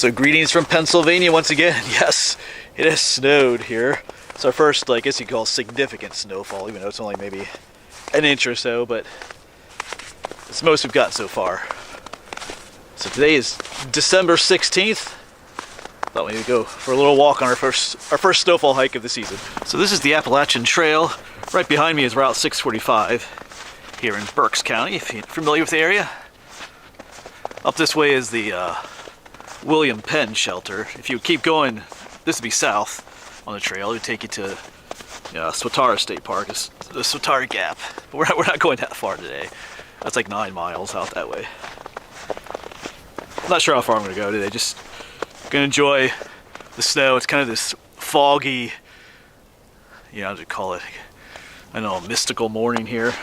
So greetings from Pennsylvania once again. Yes, it has snowed here. It's our first, I guess you call significant snowfall, even though it's only maybe an inch or so, but it's the most we've got so far. So today is December 16th. Thought we would go for a little walk on our first snowfall hike of the season. So this is the Appalachian Trail. Right behind me is Route 645 here in Berks County, if you're familiar with the area. Up this way is the William Penn shelter. If you keep going, this would be south on the trail. It would take you to Swatara State Park, the Swatara Gap. But we're not going that far today. That's like 9 miles out that way. I'm not sure how far I'm going to go today. Just going to enjoy the snow. It's kind of this foggy, how to call it, I don't know, a mystical morning here.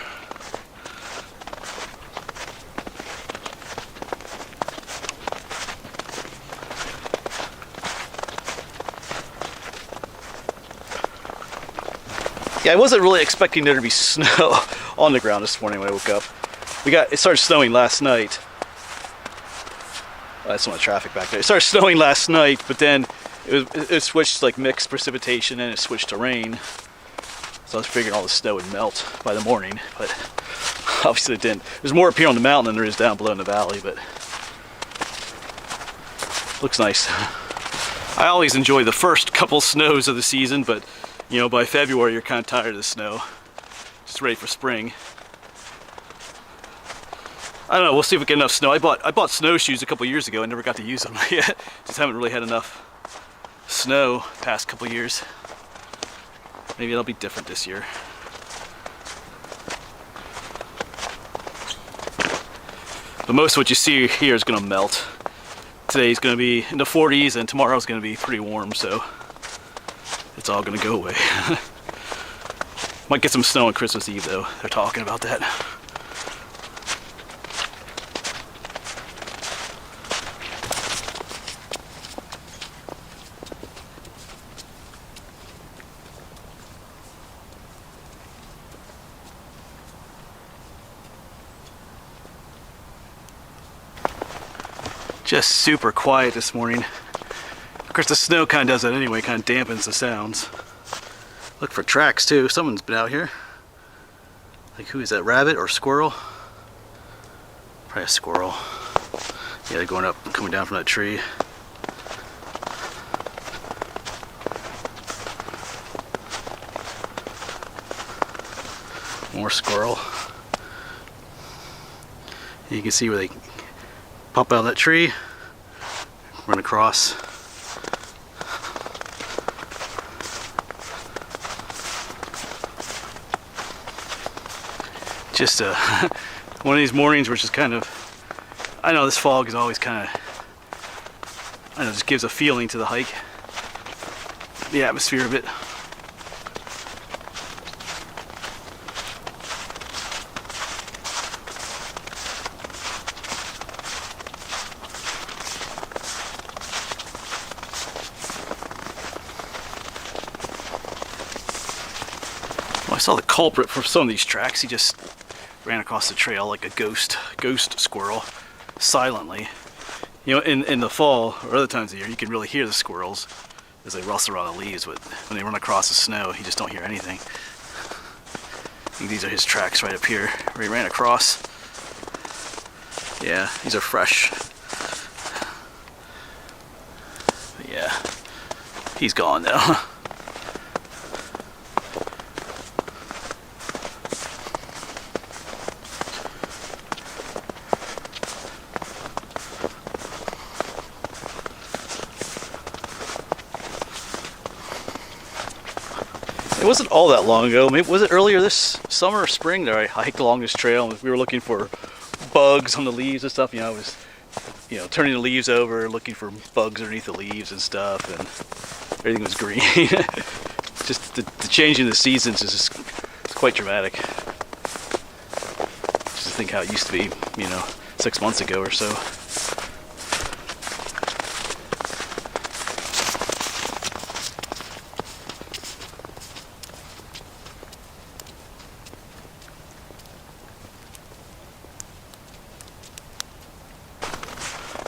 Yeah, I wasn't really expecting there to be snow on the ground this morning when I woke up. It started snowing last night. That's some of the traffic back there. It started snowing last night, but then it switched to like mixed precipitation and it switched to rain. So I was figuring all the snow would melt by the morning, but obviously it didn't. There's more up here on the mountain than there is down below in the valley, but looks nice. I always enjoy the first couple snows of the season, but by February you're kind of tired of the snow. Just ready for spring. I don't know, we'll see if we get enough snow. I bought snowshoes a couple years ago. I never got to use them yet. Just haven't really had enough snow past couple years. Maybe it'll be different this year. But most of what you see here is going to melt. Today's going to be in the 40s and tomorrow's going to be pretty warm, so it's all going to go away. Might get some snow on Christmas Eve though. They're talking about that. Just super quiet this morning. Of course the snow kind of does that anyway, kind of dampens the sounds. Look for tracks too. Someone's been out here. Like, who is that, rabbit or squirrel? Probably a squirrel. Yeah, they're going up and coming down from that tree. More squirrel. You can see where they pop out of that tree, run across. Just one of these mornings where it's just kind of, I know this fog is always kind of, I know, just gives a feeling to the hike, the atmosphere of it. I saw the culprit for some of these tracks. He just ran across the trail like a ghost squirrel, silently. In the fall or other times of the year, you can really hear the squirrels as they rustle around the leaves, but when they run across the snow, you just don't hear anything. I think these are his tracks right up here where he ran across. Yeah, these are fresh. But yeah, he's gone now. It wasn't all that long ago. Maybe, was it earlier this summer or spring that I hiked along this trail and we were looking for bugs on the leaves and stuff. I was turning the leaves over, looking for bugs underneath the leaves and stuff, and everything was green. Just the change in the seasons is just, it's quite dramatic. Just think how it used to be, 6 months ago or so.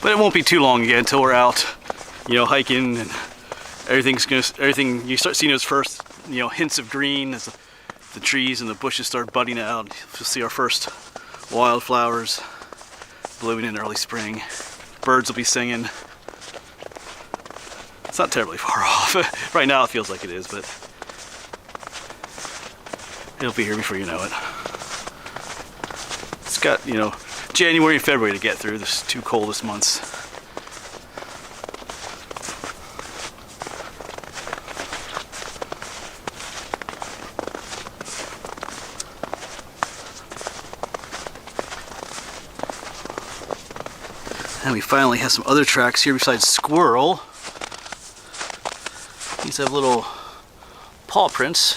But it won't be too long again until we're out hiking, and everything you start seeing those first, hints of green as the trees and the bushes start budding out. You'll see our first wildflowers blooming in early spring. Birds will be singing. It's not terribly far off. Right now it feels like it is, but it'll be here before you know it. It's got, January and February to get through, this 2 coldest months. And we finally have some other tracks here besides squirrel. These have little paw prints.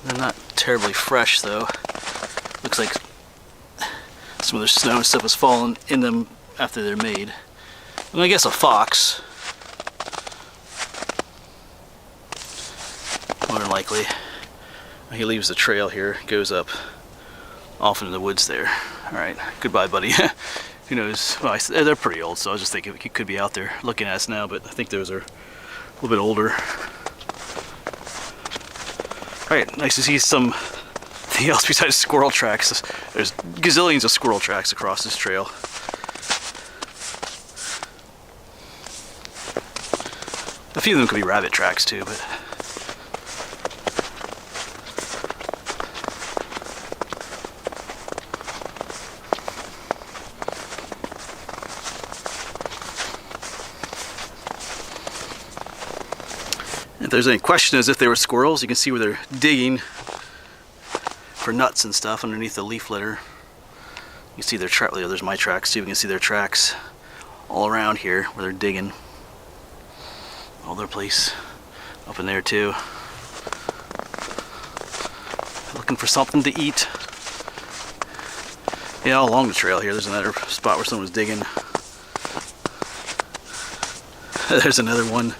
They're not terribly fresh though. Looks like some of the snow and stuff has fallen in them after they're made. And I guess a fox, more than likely. He leaves the trail here, goes up off into the woods there. Alright, goodbye buddy. Who knows? Well, they're pretty old, so I was just thinking he could be out there looking at us now, but I think those are a little bit older. Alright, nice to see something else besides squirrel tracks. There's gazillions of squirrel tracks across this trail. A few of them could be rabbit tracks too, but if there's any question as if they were squirrels, you can see where they're digging for nuts and stuff underneath the leaf litter. You can see their tracks. There's my tracks too. You can see their tracks all around here where they're digging. All their place up in there too. Looking for something to eat. Yeah, all along the trail here, there's another spot where someone was digging. There's another one.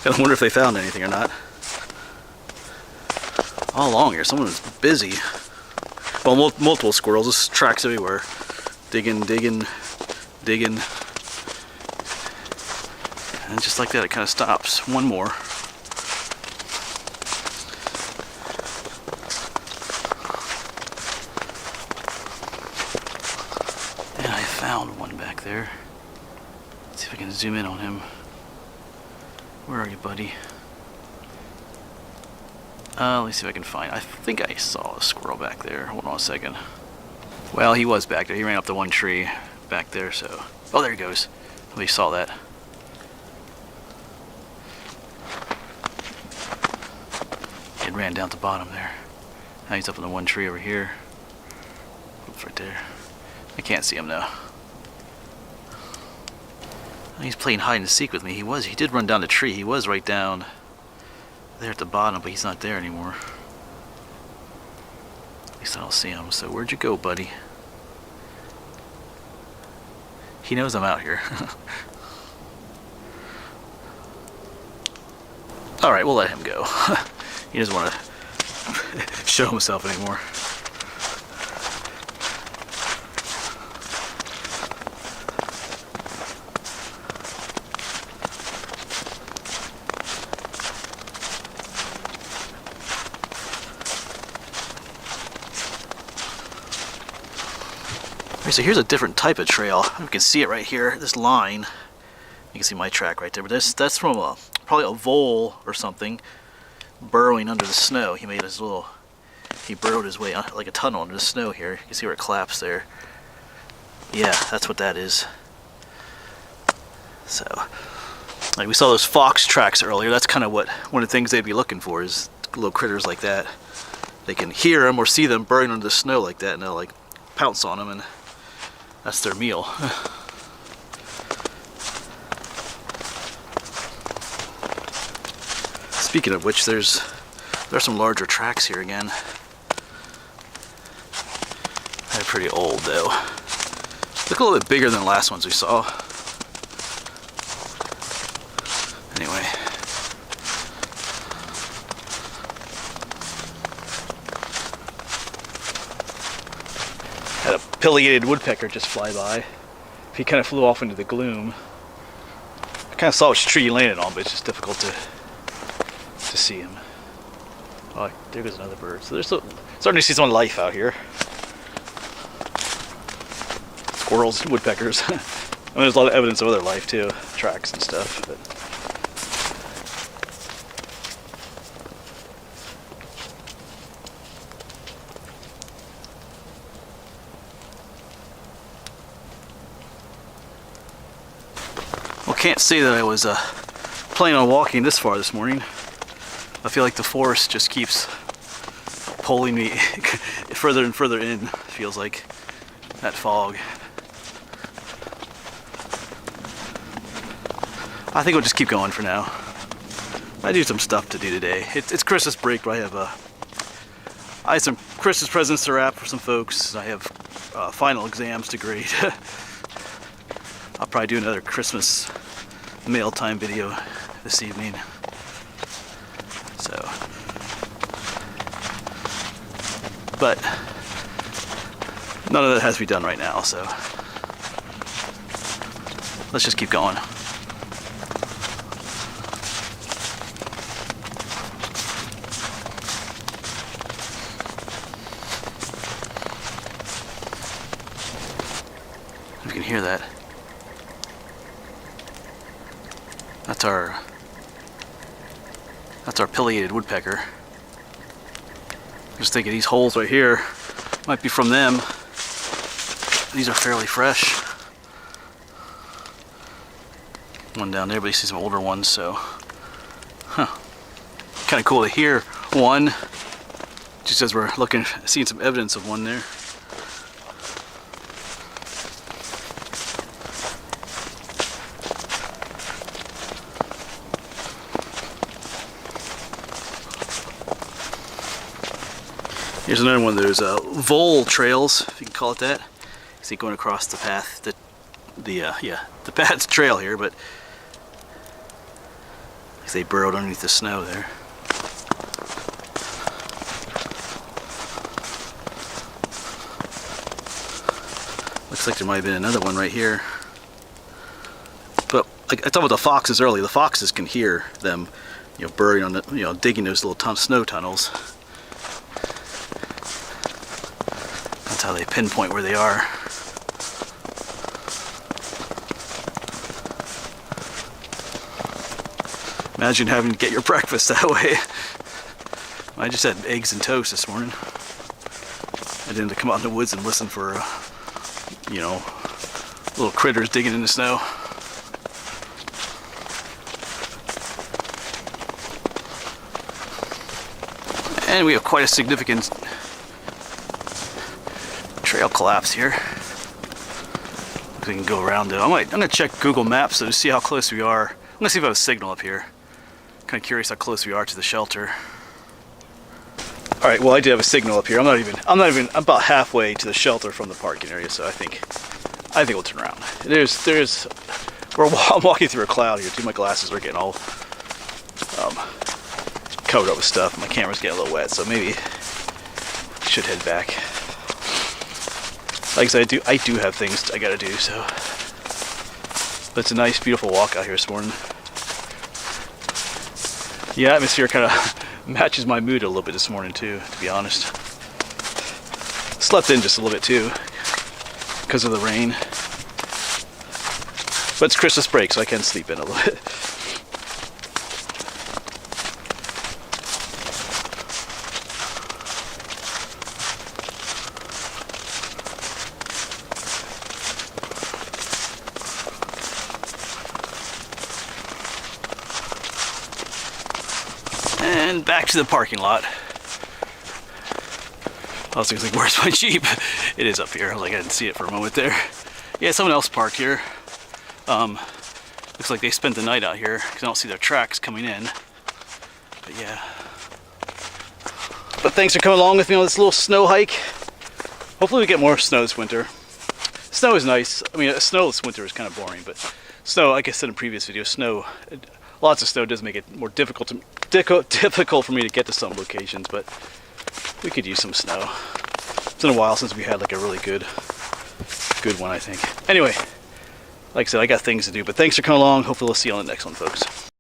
I wonder if they found anything or not. All along here, someone was busy. Well, multiple squirrels, there's tracks everywhere. Digging, digging, digging. And just like that, it kind of stops. One more. And I found one back there. Let's see if I can zoom in on him. Where are you, buddy? Let me see if I can find. I think I saw a squirrel back there. Hold on a second. Well, he was back there. He ran up the one tree back there, so. Oh, there he goes. We saw that. He had ran down to the bottom there. Now he's up in the one tree over here. Oops, right there. I can't see him now. He's playing hide and seek with me. He did run down the tree. He was right down there at the bottom, but he's not there anymore. At least I don't see him. So where'd you go, buddy? He knows I'm out here. Alright, we'll let him go. He doesn't want to show himself anymore. So here's a different type of trail. You can see it right here, this line. You can see my track right there, but that's from probably a vole or something burrowing under the snow. He burrowed his way like a tunnel under the snow here. You can see where it collapsed there. Yeah, that's what that is. So, like we saw those fox tracks earlier, that's kind of one of the things they'd be looking for is little critters like that. They can hear them or see them burrowing under the snow like that, and they'll like pounce on them, and that's their meal. Speaking of which, there's some larger tracks here again. They're pretty old though. Look a little bit bigger than the last ones we saw. Anyway. had a pileated woodpecker just fly by. He kind of flew off into the gloom. I kind of saw which tree he landed on, but it's just difficult to see him. Oh, there goes another bird. So there's starting to see some life out here. Squirrels, woodpeckers. I mean, there's a lot of evidence of other life too, tracks and stuff. But well, can't say that I was planning on walking this far this morning. I feel like the forest just keeps pulling me further and further in, feels like, that fog. I think we'll just keep going for now. I do some stuff to do today. It's Christmas break, but I have some Christmas presents to wrap for some folks. I have final exams to grade. I'll probably do another Christmas mail time video this evening. So, but none of that has to be done right now, so let's just keep going. If you can hear that, that's our pileated woodpecker. Just thinking these holes right here might be from them. These are fairly fresh. One down there, but you see some older ones, so kind of cool to hear one, just as we're seeing some evidence of one there. Here's another one of those vole trails, if you can call it that. You see going across the path, the path's trail here, but they burrowed underneath the snow there. Looks like there might have been another one right here. But like I talked about the foxes earlier, the foxes can hear them, burrowing on the, digging those little snow tunnels. That's how they pinpoint where they are. Imagine having to get your breakfast that way. I just had eggs and toast this morning. I didn't have to come out in the woods and listen for, little critters digging in the snow. And we have quite a significant trail collapse here. We can go around it. I'm gonna check Google Maps to see how close we are. I'm gonna see if I have a signal up here. Kind of curious how close we are to the shelter. All right, well I do have a signal up here. I'm about halfway to the shelter from the parking area, so I think we'll turn around. I'm walking through a cloud here too. My glasses are getting all covered up with stuff. My camera's getting a little wet, so maybe I should head back. Like I said, I do have things I gotta do, so. But it's a nice, beautiful walk out here this morning. The atmosphere kind of matches my mood a little bit this morning too, to be honest. Slept in just a little bit too, because of the rain. But it's Christmas break, so I can sleep in a little bit. And back to the parking lot. I was thinking, where's my Jeep? It is up here. I was like, I didn't see it for a moment there. Yeah, someone else parked here. Looks like they spent the night out here because I don't see their tracks coming in. But yeah. But thanks for coming along with me on this little snow hike. Hopefully we get more snow this winter. Snow is nice. I mean, snow this winter is kind of boring, but snow, like I said in previous videos, lots of snow does make it more difficult for me to get to some locations, but we could use some snow. It's been a while since we had like a really good one, I think. Anyway, like I said, I got things to do, but thanks for coming along. Hopefully we'll see you on the next one, folks.